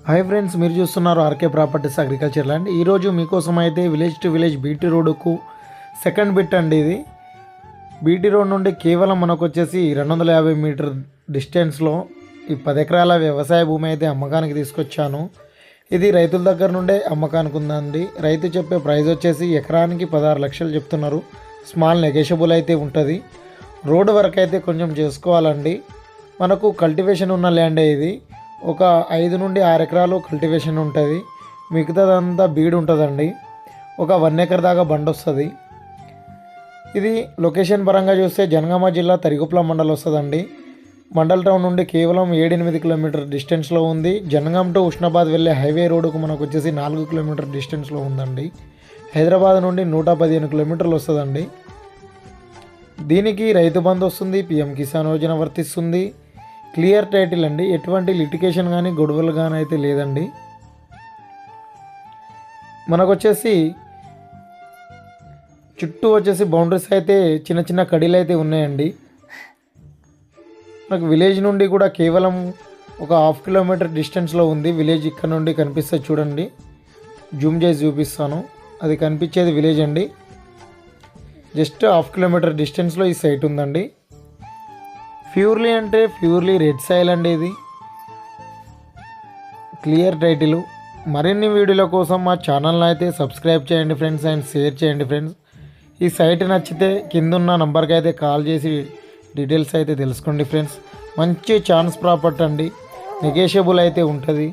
Hi friends, మీరు చూస్తున్నారు RK properties agriculture land. ఈరోజు మీకోసం అయితే విలేజ్ టు విలేజ్ బీటీ రోడ్డుకు సెకండ్ బిట్ అండి. ఇది బీటీ రోడ్ నుండి కేవలం మనకు వచ్చేసి 250 మీటర్ డిస్టెన్స్లో ఈ 10 ఎకరాల వ్యవసాయ భూమి అయితే అమ్మకానికి తీసుకొచ్చాను. ఇది రైతుల దగ్గర నుండే అమ్మకానికి ఉందండి. రైతు చెప్పే ప్రైస్ వచ్చేసి ఎకరానికి 16 లక్షలు చెప్తున్నారు. స్మాల్ నెగోషియబుల్ అయితే ఉంటుంది. రోడ్డు వరకు అయితే కొంచెం చేసుకోవాలండి. మనకు కల్టివేషన్ ఉన్న ల్యాండే ఇది. ఒక 5 నుండి 6 ఎకరాలు కల్టివేషన్ ఉంటుంది. మిగతాదంతా బీడు ఉంటుందండి. ఒక 1 ఎకర్ దాకా బండి వస్తుంది. ఇది లొకేషన్ పరంగా చూస్తే జనగామ జిల్లా తరిగుప్ల మండల్ వస్తుందండి. మండల్ టౌన్ నుండి కేవలం 7-8 కిలోమీటర్ డిస్టెన్స్లో ఉంది. జనగాం టు ఉస్నాబాద్ వెళ్ళే హైవే రోడ్డుకు మనకు వచ్చేసి 4 కిలోమీటర్ డిస్టెన్స్లో ఉందండి. హైదరాబాద్ నుండి 115 కిలోమీటర్లు వస్తుందండి. దీనికి రైతు బంధు వస్తుంది, పిఎం కిసాన్ యోజన వర్తిస్తుంది. క్లియర్ టైటిల్ అండి. ఎటువంటి లిటికేషన్ కానీ గొడవలు కానీ అయితే లేదండి. మనకు వచ్చేసి చుట్టూ వచ్చేసి బౌండరీస్ అయితే చిన్న చిన్న కడీలు అయితే ఉన్నాయండి. మనకు విలేజ్ నుండి కూడా కేవలం ఒక 1/2 కిలోమీటర్ డిస్టెన్స్లో ఉంది. విలేజ్ ఇక్కడ నుండి కనిపిస్తుంది చూడండి. జూమ్ చేసి చూపిస్తాను. అది కనిపించేది విలేజ్ అండి. జస్ట్ 1/2 కిలోమీటర్ డిస్టెన్స్లో ఈ సైట్ ఉందండి. ప్యూర్లీ అంటే ప్యూర్లీ రెడ్ సాయిల్ అండి. ఇది క్లియర్ టైటిల్. మరిన్ని వీడియోల కోసం మా ఛానల్ని అయితే సబ్స్క్రైబ్ చేయండి ఫ్రెండ్స్, అండ్ షేర్ చేయండి ఫ్రెండ్స్. ఈ సైట్ నచ్చితే కిందున్న నంబర్కి అయితే కాల్ చేసి డీటెయిల్స్ అయితే తెలుసుకోండి ఫ్రెండ్స్. మంచి ఛాన్స్ ప్రాపర్టీ అండి. నెగోషియబుల్ అయితే ఉంటుంది.